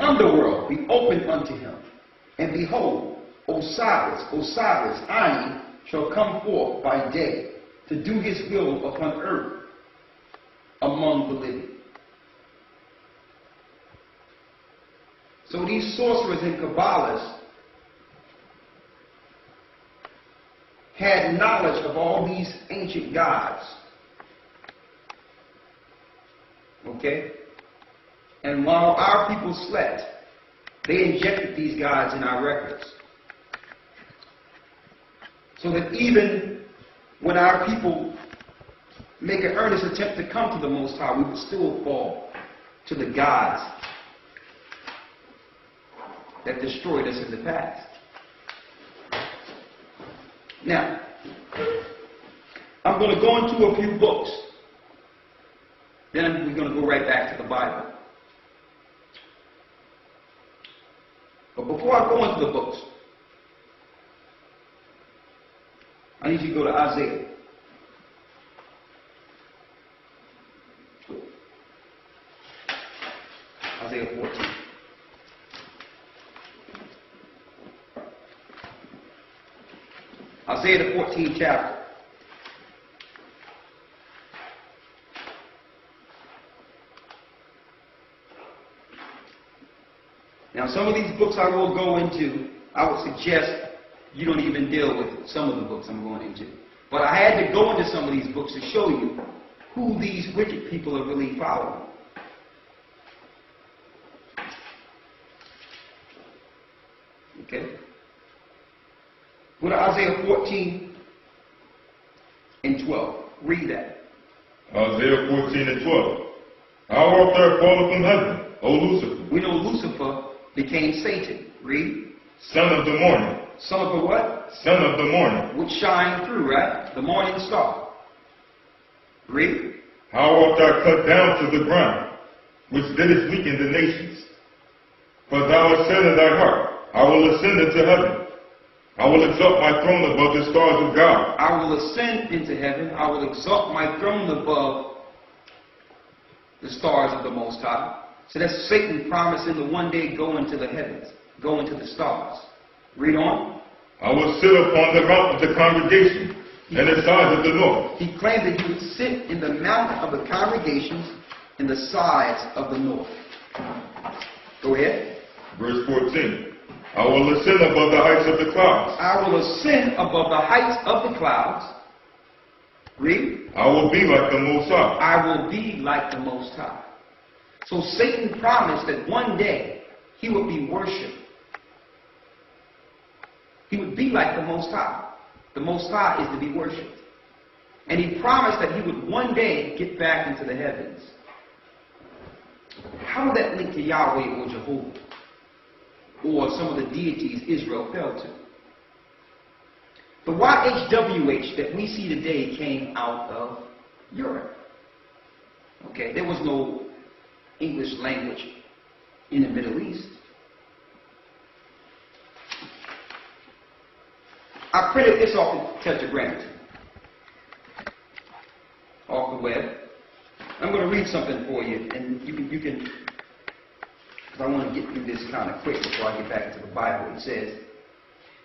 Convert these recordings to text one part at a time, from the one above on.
underworld be opened unto him. And behold, Osiris, Ani, shall come forth by day to do his will upon earth among the living. So these sorcerers and Kabbalists had knowledge of all these ancient gods. Okay? And while our people slept, they injected these gods in our records. So that even when our people make an earnest attempt to come to the Most High, we would still fall to the gods that destroyed us in the past. Now, I'm going to go into a few books. Then we're going to go right back to the Bible. But before I go into the books, I need you to go to Isaiah. Isaiah 14. Isaiah the 14th chapter. Now, some of these books I will go into, I would suggest you don't even deal with some of the books I'm going into. But I had to go into some of these books to show you who these wicked people are really following. Okay? Go to Isaiah 14 and 12. Read that. Isaiah 14 and 12. How art thou fallen from heaven, O Lucifer? We know Lucifer became Satan. Read. Son of the morning. Son of the what? Son of the morning. Which shine through, right? The morning star. Read. How art thou cut down to the ground, which didst weaken the nations? For thou hast said in thy heart, I will ascend into heaven. I will exalt my throne above the stars of God. I will ascend into heaven. I will exalt my throne above the stars of the Most High. So that's Satan promising to one day go into the heavens, go into the stars. Read on. I will sit upon the mount of the congregation and the sides of the north. He claimed that he would sit in the mount of the congregations in the sides of the north. Go ahead. Verse 14. I will ascend above the heights of the clouds. I will ascend above the heights of the clouds. Read. I will be like the Most High. I will be like the Most High. So Satan promised that one day he would be worshipped. He would be like the Most High. The Most High is to be worshipped. And he promised that he would one day get back into the heavens. How would that link to Yahweh or Jehovah? Or some of the deities Israel fell to? The YHWH that we see today came out of Europe. Okay, there was no English language in the Middle East. I printed this off the tetragrammaton, off the web. I'm going to read something for you, and you can, because I want to get through this kind of quick before I get back into the Bible. It says,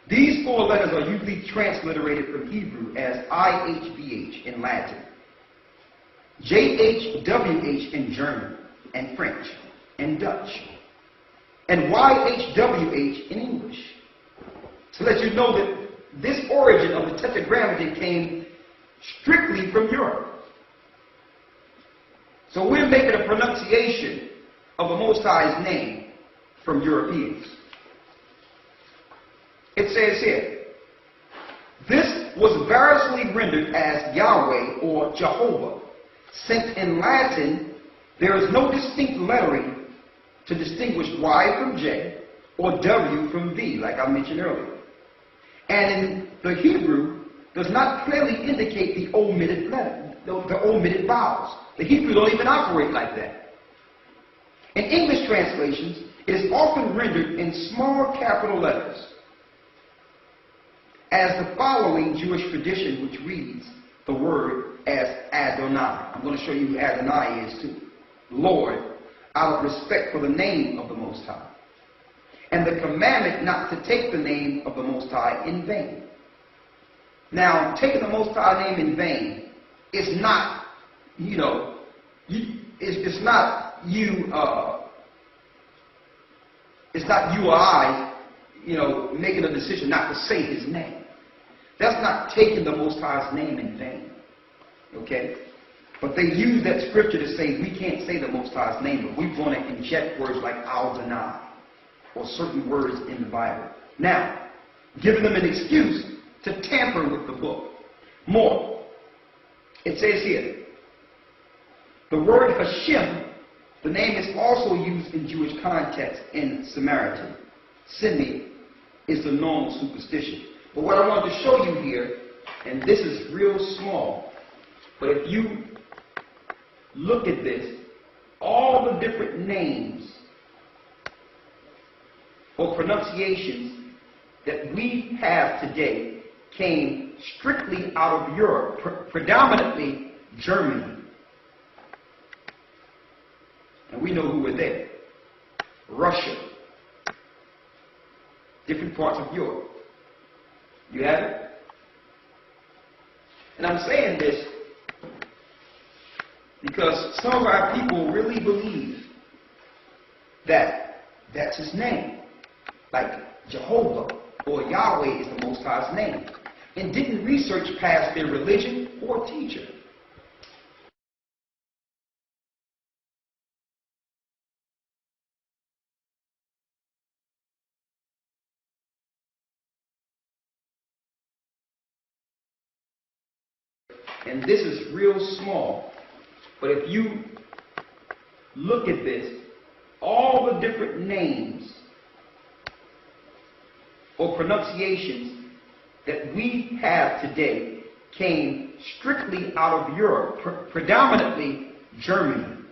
these four letters are usually transliterated from Hebrew as IHVH in Latin, JHWH in German and French and Dutch, and YHWH in English. To let you know that this origin of the tetragrammaton came strictly from Europe. So we're making a pronunciation of the Most High's name from Europeans. It says here, this was variously rendered as Yahweh or Jehovah, since in Latin there is no distinct lettering to distinguish Y from J or W from V, like I mentioned earlier. And in the Hebrew does not clearly indicate the omitted letter, the omitted vowels. The Hebrew don't even operate like that. In English translations, it is often rendered in small capital letters, as the following Jewish tradition, which reads the word as Adonai. I'm going to show you who Adonai is too. Lord. out of respect for the name of the Most High, and the commandment not to take the name of the Most High in vain. Now, taking the Most High name in vain is not, it's not you or I, making a decision not to say His name. That's not taking the Most High's name in vain. Okay? But they use that scripture to say we can't say the Most High's name, but we want to inject words like I'll deny or certain words in the Bible. Now, giving them an excuse to tamper with the book. More. It says here, the word Hashem, the name is also used in Jewish context in Samaritan. Simi is the normal superstition. But what I want to show you here, and this is real small, but if you look at this, all the different names or pronunciations that we have today came strictly out of Europe, predominantly Germany. And we know who were there. Russia. Different parts of Europe. You have it? And I'm saying this because some of our people really believe that that's His name. Like Jehovah or Yahweh is the Most High's name. And didn't research past their religion or teacher. And this is real small, but if you look at this, all the different names or pronunciations that we have today came strictly out of Europe, predominantly Germany.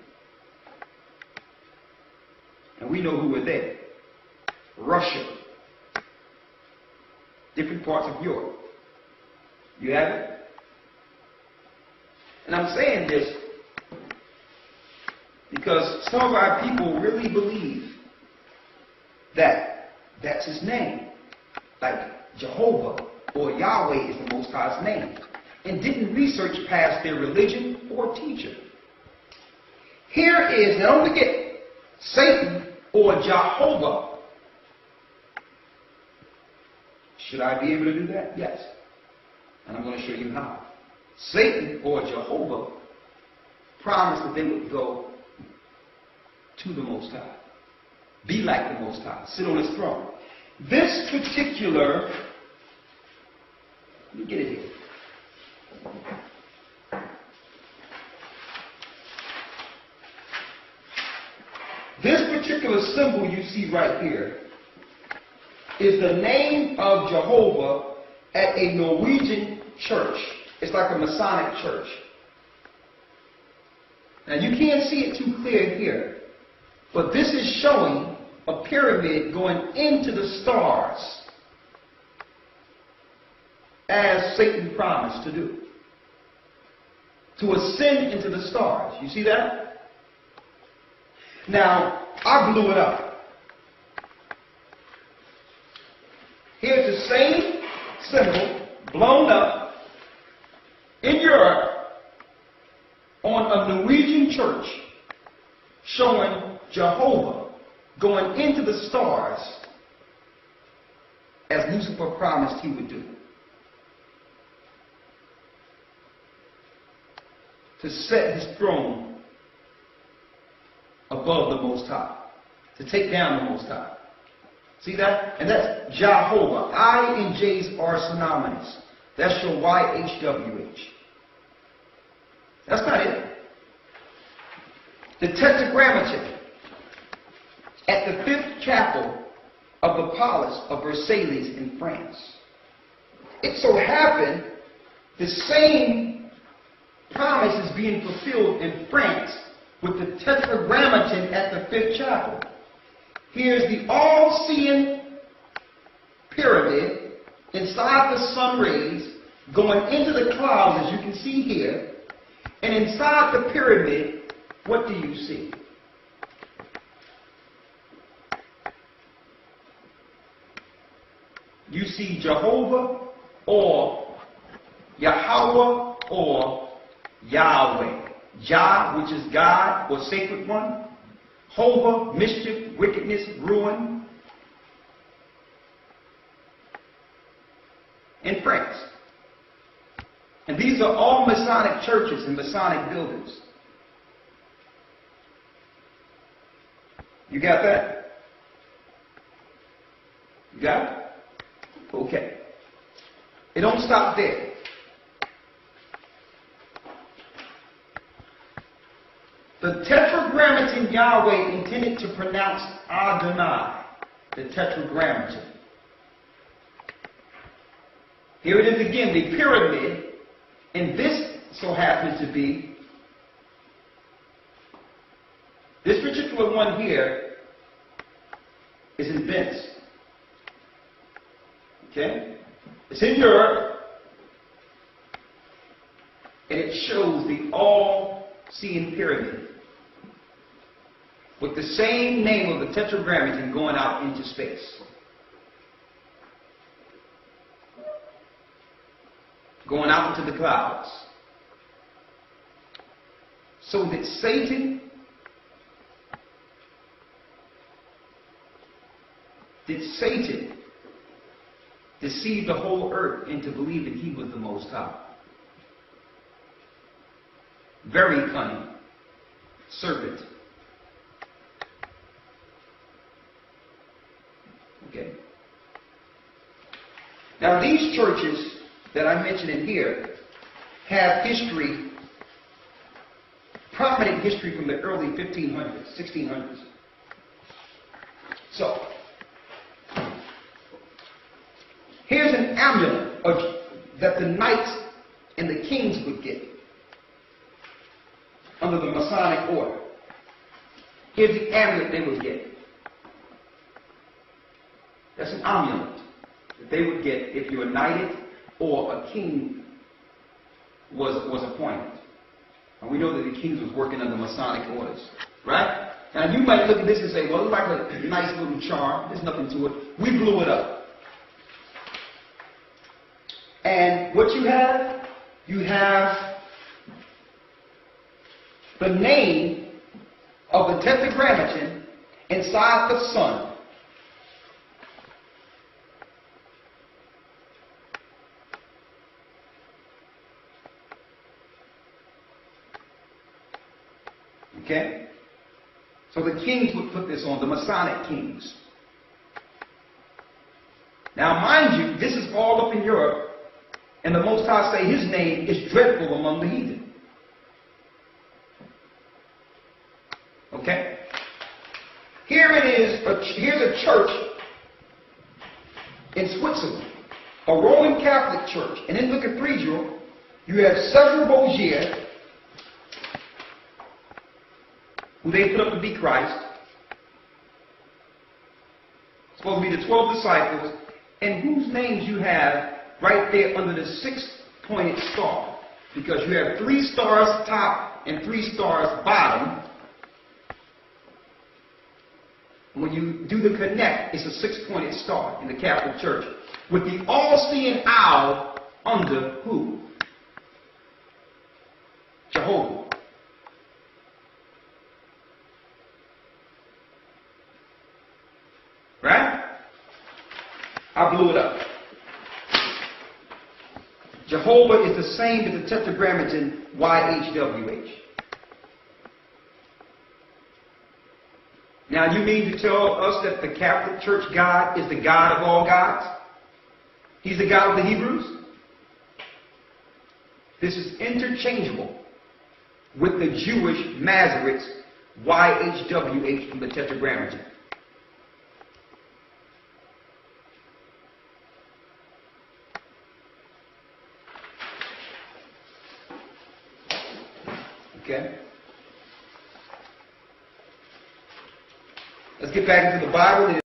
And we know who were there. Russia. Different parts of Europe. You have it? And I'm saying this because some of our people really believe that that's His name. Like Jehovah or Yahweh is the Most High's name. And didn't research past their religion or teacher. Here is, now don't forget, Satan or Jehovah. Should I be able to do that? Yes. And I'm going to show you how. Satan or Jehovah promised that they would go to the Most High. Be like the Most High. Sit on His throne. This particular, let me get it here. This particular symbol you see right here is the name of Jehovah at a Norwegian church. It's like a Masonic church. Now you can't see it too clear here, but this is showing a pyramid going into the stars as Satan promised to do. To ascend into the stars. You see that? Now, I blew it up. Here's the same symbol blown up in Europe on a Norwegian church showing Jehovah going into the stars as Lucifer promised he would do. To set his throne above the Most High. To take down the Most High. See that? And that's Jehovah. I and J's are synonymous. That's your YHWH. That's not it. The Tetragrammaton at the 5th chapel of the Palace of Versailles in France. It so happened the same promise is being fulfilled in France with the Tetragrammaton at the 5th chapel. Here's the all-seeing pyramid inside the sun rays going into the clouds, as you can see here. And inside the pyramid, what do you see? you see Jehovah or Yahweh or Yahweh. Jah, which is God or sacred one. Hova, mischief, wickedness, ruin. In France. And these are all Masonic churches and Masonic buildings. You got that? You got it? Okay. It don't stop there. The Tetragrammaton Yahweh intended to pronounce Adonai, the Tetragrammaton. Here it is again, the pyramid, and this so happens to be, this particular one here is in Venice. Okay? It's in Europe, and it shows the all-seeing pyramid with the same name of the Tetragrammaton going out into space. Going out into the clouds. So that Satan deceived the whole earth into believing he was the Most High. Very cunning serpent. Okay. Now these churches that I mentioned in here have history, prominent history from the early 1500s, 1600s. So, here's an amulet that the knights and the kings would get under the Masonic order. Here's the amulet they would get. That's an amulet that they would get if you were knighted or a king was appointed. And we know that the kings was working under Masonic orders. Right? Now you might look at this and say, well, it's like a nice little charm. There's nothing to it. We blew it up. And what you have the name of the Tetragrammaton inside the sun. Okay? So the kings would put this on, the Masonic kings. Now mind you, this is all up in Europe, and the Most High say his name is dreadful among the heathen. Okay? Here it is, here's a church in Switzerland, a Roman Catholic church, and in the cathedral, you have several Borgia, who they put up to be Christ, supposed to be the 12 disciples, and whose names you have right there under the 6-pointed star, because you have 3 stars top and 3 stars bottom. When you do the connect, it's a 6-pointed star in the Catholic Church, with the all-seeing owl under who? Jehovah. Right? I blew it up. Jehovah is the same as the Tetragrammaton YHWH. Now you mean to tell us that the Catholic Church God is the God of all gods? He's the God of the Hebrews? This is interchangeable with the Jewish Masoretes YHWH from the Tetragrammaton. Okay? Let's get back into the Bible.